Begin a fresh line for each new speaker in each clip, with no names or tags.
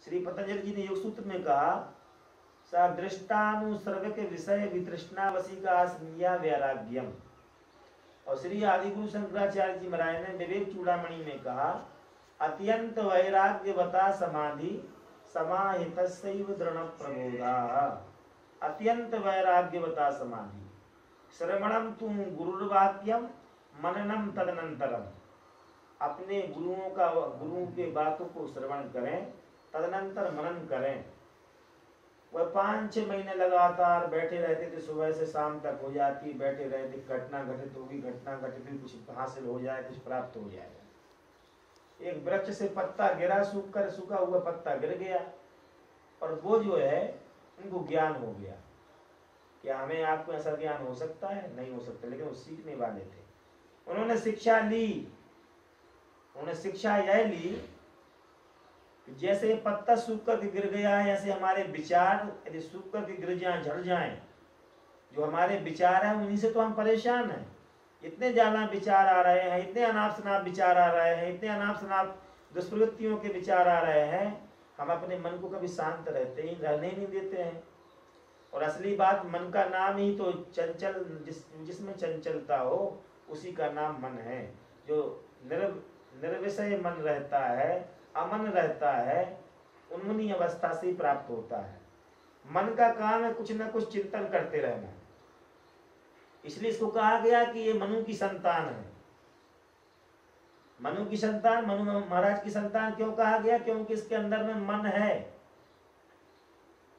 श्री पतंजलि जी ने योग सूत्र में कहा, सा दृष्टानुसर्ग के विषय वितृष्णावसी का वैराग्यम। और श्री आदि गुरु शंकराचार्य जी महाराज ने विवेक चूड़ामणि में कहा, अत्यंत वैराग्यवता समाधि समाहितस्यैव दृढ़ प्रबोधा। अत्यंत वैराग्यवता समाधि, श्रवणम तुम गुरुर्वाक्यम मननम तदनंतरम। अपने गुरुओं के बातों को श्रवण करें, तदनंतर मनन करें। वह 5-6 महीने लगातार बैठे रहते थे, सुबह से शाम तक हो जाती, बैठे रहते, घटना घटित होगी, घटना घटित हुई, कुछ हासिल हो जाए, कुछ प्राप्त हो जाएगा। एक वृक्ष से पत्ता गिरा, सूखा हुआ पत्ता गिर गया, और वो जो है उनको ज्ञान हो गया। क्या हमें आपको ऐसा ज्ञान हो सकता है? नहीं हो सकता। लेकिन वो सीखने वाले थे, उन्होंने शिक्षा ली। उन्होंने शिक्षा यह ली, जैसे पत्ता सूख कर गिर गया है, ऐसे हमारे विचार यदि सूख कर गिर जाएं, झड़ जाएं, जो हमारे विचार हैं उन्हीं से तो हम परेशान हैं। इतने ज्यादा विचार आ रहे हैं, इतने अनाप शनाप विचार आ रहे हैं, इतने अनाप शनाप दुष्प्रवृत्तियों के विचार आ रहे हैं, हम अपने मन को कभी शांत रहने नहीं देते हैं। और असली बात, मन का नाम ही तो चंचल, जिसमें चंचलता हो उसी का नाम मन है। जो निर्विषय मन रहता है, अमन रहता है, उन्मुनी अवस्था से प्राप्त होता है। मन का काम है कुछ न कुछ चिंतन करते रहना, इसलिए इसको कहा गया कि ये मनु की संतान है। मनु की संतान, मनु महाराज की संतान क्यों कहा गया? क्योंकि इसके अंदर में मन है,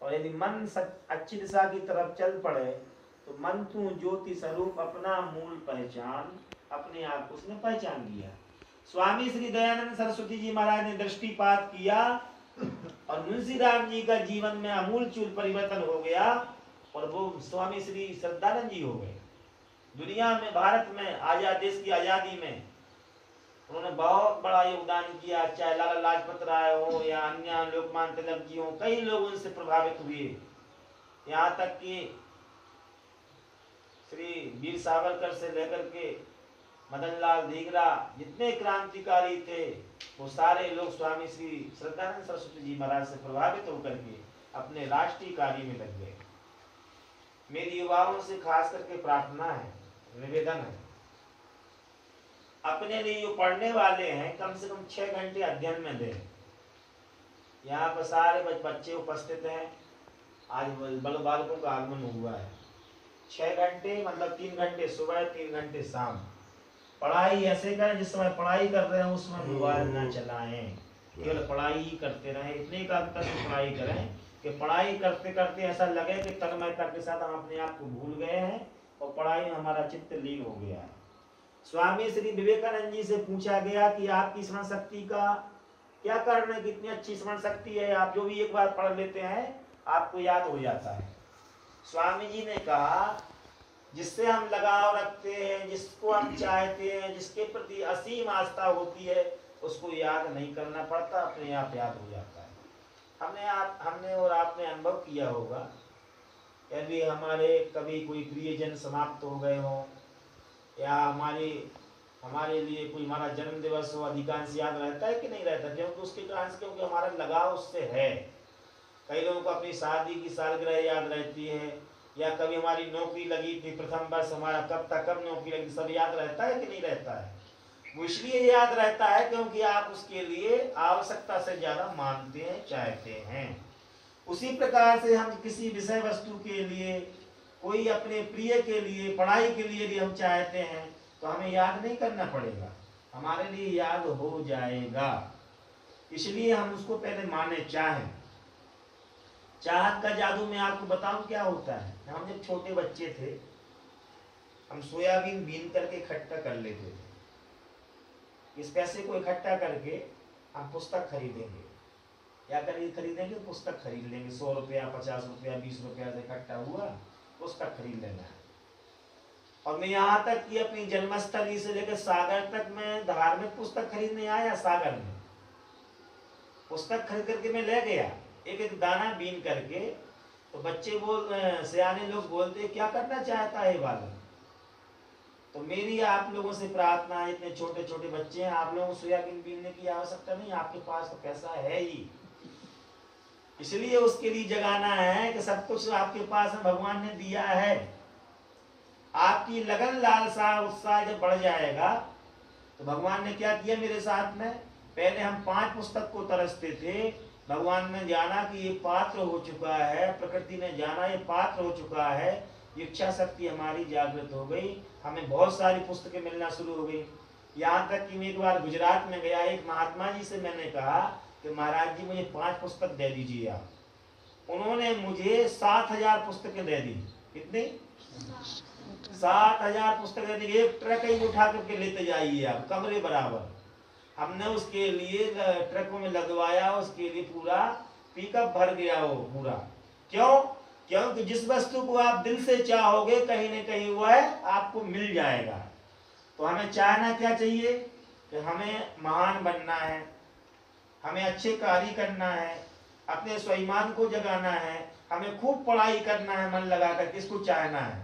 और यदि मन अच्छी दिशा की तरफ चल पड़े तो मन तू ज्योति स्वरूप अपना मूल पहचान, अपने आप को उसने पहचान लिया। स्वामी श्री दयानंद सरस्वती जी महाराज ने दृष्टिपात किया और मुंशी राम जी का जीवन में आमूलचूल परिवर्तन हो गया, और वो स्वामी श्री श्रद्धानंद जी हो गए। दुनिया में, भारत में आजाद देश की आजादी में उन्होंने बहुत बड़ा योगदान किया। चाहे लाला लाजपत राय हो या अन्य लोकमान्य तिलक जी हो, कई लोग उनसे प्रभावित हुए। यहाँ तक कि श्री वीर सावरकर से लेकर के मदन लाल धींगरा, जितने क्रांतिकारी थे, वो सारे लोग स्वामी श्री श्रद्धानंद सरस्वती जी महाराज से प्रभावित होकर के अपने राष्ट्रीय कार्य में लग गए। मेरी युवाओं से खास करके प्रार्थना है, निवेदन है, अपने लिए जो पढ़ने वाले हैं कम से कम 6 घंटे अध्ययन में दें। यहाँ पर सारे बच्चे उपस्थित हैं, आज बालकों का आगमन हुआ है। 6 घंटे मतलब 3 घंटे सुबह, 3 घंटे शाम। पढ़ाई ऐसे करें जिस समय पढ़ाई कर रहे हैं उस समय मोबाइल ना चलाएं, केवल पढ़ाई ही करते रहें। इतनी एकाग्रता से पढ़ाई करें कि पढ़ाई करते करते ऐसा लगे कि तन्मयता के साथ हम अपने आप को भूल गए हैं और पढ़ाई में हमारा चित्त लीन हो गया है। स्वामी श्री विवेकानंद जी से पूछा गया कि आपकी स्मरण शक्ति का क्या कारण है, कितनी अच्छी स्मरण शक्ति है, आप जो भी एक बार पढ़ लेते हैं आपको याद हो जाता है। स्वामी जी ने कहा, जिससे हम लगाव रखते हैं, जिसको हम चाहते हैं, जिसके प्रति असीम आस्था होती है, उसको याद नहीं करना पड़ता, अपने आप याद हो जाता है। हमने और आपने अनुभव किया होगा, यदि हमारे कभी कोई प्रियजन समाप्त हो गए हों, या हमारे लिए कोई हमारा जन्म दिवस हो, अधिकांश याद रहता है कि नहीं रहता? क्योंकि हमारा लगाव उससे है। कई लोगों को अपनी शादी की सालगिरह याद रहती है, या कभी हमारी नौकरी लगी थी प्रथम वर्ष, हमारा कब नौकरी लगी, सब याद रहता है कि नहीं रहता है? वो इसलिए याद रहता है क्योंकि आप उसके लिए आवश्यकता से ज्यादा मानते हैं, चाहते हैं। उसी प्रकार से हम किसी विषय वस्तु के लिए, कोई अपने प्रिय के लिए, पढ़ाई के लिए यदि हम चाहते हैं तो हमें याद नहीं करना पड़ेगा, हमारे लिए याद हो जाएगा। इसलिए हम उसको पहले माने, चाहें। चाहत का जादू मैं आपको बताऊं क्या होता है। हम जब छोटे बच्चे थे, हम सोयाबीन बीन करके इकट्ठा कर लेते थे। इस पैसे को इकट्ठा करके हम पुस्तक खरीदेंगे, या खरीदेंगे पुस्तक खरीद लेंगे। 100 रुपया, 50 रुपया, 20 रुपया से इकट्ठा हुआ, पुस्तक खरीद लेना है। और मैं यहाँ तक कि अपनी जन्मस्थली से लेकर सागर तक मैं धार्मिक पुस्तक खरीदने आया। सागर में पुस्तक खरीद करके मैं ले गया, एक एक दाना बीन करके। तो बच्चे सियाने लोग बोलते, क्या करना चाहता है बालक? तो मेरी आप लोगों से प्रार्थना है, इतने छोटे छोटे बच्चे हैं, आप लोगों को सोयाबीन बीनने की आवश्यकता नहीं, आपके पास तो पैसा है ही। इसलिए उसके लिए जगाना है कि सब कुछ आपके पास भगवान ने दिया है। आपकी लगन, लालसा, उत्साह जब बढ़ जाएगा तो भगवान ने क्या किया मेरे साथ में, पहले हम 5 पुस्तक को तरसते थे, भगवान ने जाना कि ये पात्र हो चुका है, प्रकृति ने जाना ये पात्र हो चुका है, इच्छा शक्ति हमारी जागृत हो गई, हमें बहुत सारी पुस्तकें मिलना शुरू हो गई। यहाँ तक कि मैं एक बार गुजरात में गया, एक महात्मा जी से मैंने कहा कि महाराज जी मुझे 5 पुस्तक दे दीजिए आप। उन्होंने मुझे 7000 पुस्तकें दे दी। कितनी? 7000 पुस्तकें दे दी। एक ट्रक ही उठा करके लेते जाइए आप, कमरे बराबर। हमने उसके लिए ट्रकों में लगवाया, उसके लिए पूरा पिकअप भर गया वो पूरा। क्यों? क्योंकि जिस वस्तु को आप दिल से चाहोगे कहीं न कहीं वह आपको मिल जाएगा। तो हमें चाहना क्या चाहिए कि हमें महान बनना है, हमें अच्छे कार्य करना है, अपने स्वाभिमान को जगाना है, हमें खूब पढ़ाई करना है मन लगाकर, किसको चाहना है।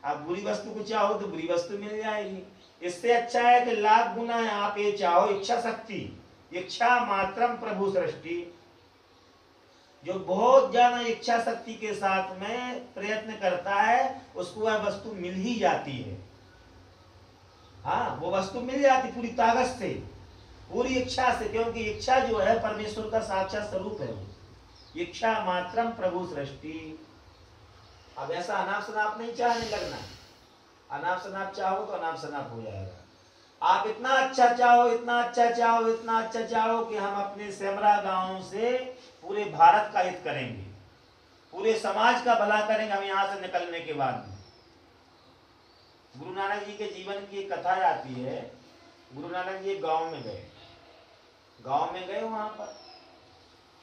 आप बुरी वस्तु को चाहो तो बुरी वस्तु मिल जाएगी। इससे अच्छा है कि लाख गुना है आप ये चाहो, इच्छा शक्ति, इच्छा मात्रम प्रभु सृष्टि। जो बहुत ज्यादा इच्छा शक्ति के साथ में प्रयत्न करता है उसको वह वस्तु मिल ही जाती है। हाँ, वो वस्तु मिल जाती पूरी ताकत से, पूरी इच्छा से, क्योंकि इच्छा जो है परमेश्वर का साक्षात स्वरूप है। इच्छा मात्रम प्रभु सृष्टि। अब ऐसा अनाप शनाप नहीं चाहने लगना। अनाप शनाप चाहो तो अनाप शनाप हो जाएगा। आप इतना अच्छा चाहो, इतना अच्छा चाहो, इतना अच्छा चाहो कि हम अपने सेमरा गांव से पूरे भारत का हित करेंगे, पूरे समाज का भला करेंगे हम यहाँ से निकलने के बाद में। गुरु नानक जी के जीवन की एक कथा आती है। गुरु नानक जी गांव में गए, वहां पर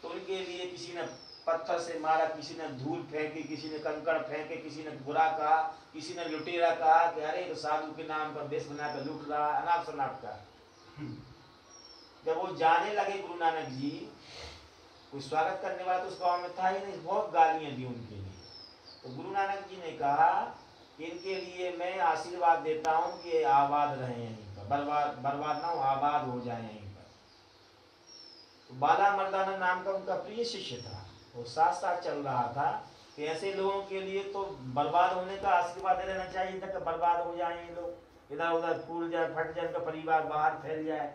तो उनके लिए किसी ने पत्थर से मारा, किसी ने धूल फेंकी, किसी ने कंकड़ फेंके, किसी ने बुरा कहा, किसी ने लुटेरा कहा कि अरे तो साधु के नाम पर बेस बनाकर लूट रहा, अनाप शनाप का। जब वो जाने लगे गुरु नानक जी, कोई स्वागत करने वाला तो उस गांव में था ही नहीं, बहुत गालियां दी उनके लिए। तो गुरु नानक जी ने कहा इनके लिए मैं आशीर्वाद देता हूँ कि आबाद रहे यहीं पर, बर्बाद ना हो, आबाद हो जाए यहीं पर। तो बाला मर्दाना नाम का उनका प्रिय शिष्य था, वो साथ साथ चल रहा था कि ऐसे लोगों के लिए तो बर्बाद होने का आशीर्वाद दे देना चाहिए था कि बर्बाद हो जाए ये लोग, इधर उधर फूल जाए, फट जाए, उनका परिवार बाहर फैल जाए।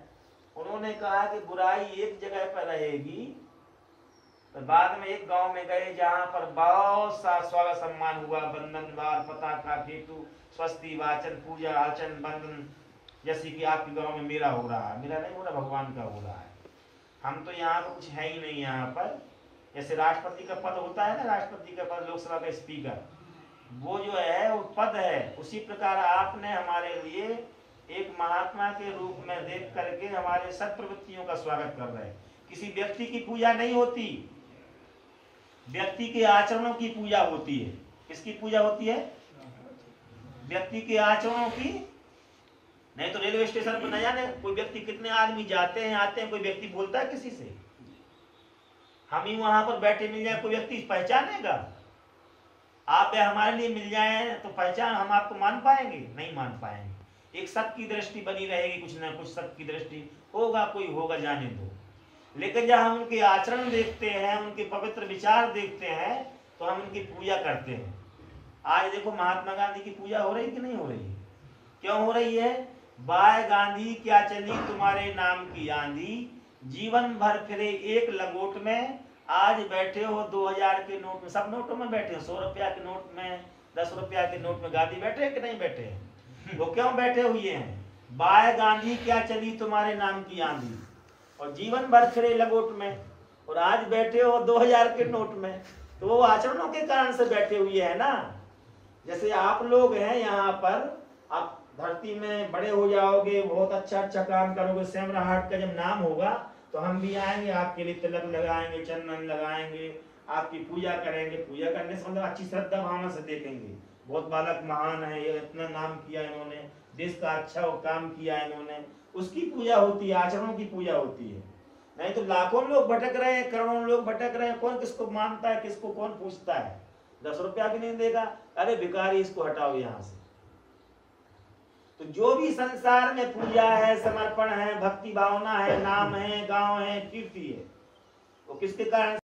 उन्होंने कहा कि बुराई एक जगह पर रहेगी। तो बाद में एक गांव में गए जहां पर बहुत सा स्वागत सम्मान हुआ, बंधन वार, पताका, केतु, स्वस्ति, वाचन, पूजा अर्चन, बंधन, जैसे कि आपके गांव में मेरा हो रहा है। मेरा नहीं हो रहा, भगवान का हो रहा है। हम तो यहाँ पर कुछ है ही नहीं। यहाँ पर जैसे राष्ट्रपति का पद होता है ना, राष्ट्रपति का पद, लोकसभा का स्पीकर, वो जो है वो पद है। उसी प्रकार आपने हमारे लिए एक महात्मा के रूप में देख करके हमारे सत्प्रवृत्तियों का स्वागत कर रहे हैं। किसी व्यक्ति की पूजा नहीं होती, व्यक्ति के आचरणों की पूजा होती है। किसकी पूजा होती है? व्यक्ति के आचरणों की। नहीं तो रेलवे स्टेशन पर न जाने कोई व्यक्ति, कितने आदमी जाते हैं आते हैं, कोई व्यक्ति बोलता है किसी से? हम ही वहां पर बैठे मिल जाए कोई व्यक्ति पहचानेगा? आप हमारे लिए मिल जाए तो पहचान, हम आपको मान पाएंगे? नहीं मान पाएंगे। एक सबकी दृष्टि बनी रहेगी, कुछ ना कुछ सबकी दृष्टि होगा, कोई होगा, जाने दो। लेकिन जब हम उनके आचरण देखते हैं, उनके पवित्र विचार देखते हैं, तो हम उनकी पूजा करते हैं। आज देखो महात्मा गांधी की पूजा हो रही कि नहीं हो रही है? क्यों हो रही है? बाय गांधी क्या चली तुम्हारे नाम की आंधी, जीवन भर फिरे एक लंगोट में, आज बैठे हो 2000 के नोट में। सब नोटों में बैठे हो, 100 रुपया के नोट में, 10 रुपया के नोट में गांधी बैठे हैं कि नहीं बैठे हैं? वो क्यों बैठे हुए हैं? बाय गांधी क्या चली तुम्हारे नाम की आंधी, और जीवन भर फिरे लंगोट में, और आज बैठे हो 2000 के नोट में। तो वो आचरणों के कारण से बैठे हुए हैं ना। जैसे आप लोग हैं यहाँ पर, आप धरती में बड़े हो जाओगे, बहुत अच्छा अच्छा काम करोगे, सेमरा हाट का जब नाम होगा तो हम भी आएंगे, आपके लिए तिलक लगाएंगे, चंदन लगाएंगे, आपकी पूजा करेंगे। पूजा करने से मतलब अच्छी श्रद्धा भावना से देखेंगे, बहुत बालक महान है, ये इतना नाम किया इन्होंने, देश का अच्छा काम किया इन्होंने, उसकी पूजा होती है, आचरणों की पूजा होती है। नहीं तो लाखों लोग भटक रहे हैं, करोड़ों लोग भटक रहे हैं, कौन किसको मानता है, किसको कौन पूछता है? 10 रुपया भी नहीं देगा, अरे भिखारी इसको हटाओ यहाँ से। तो जो भी संसार में पूजा है, समर्पण है, भक्ति भावना है, नाम है, गांव है, कीर्ति है, वो किसके कारण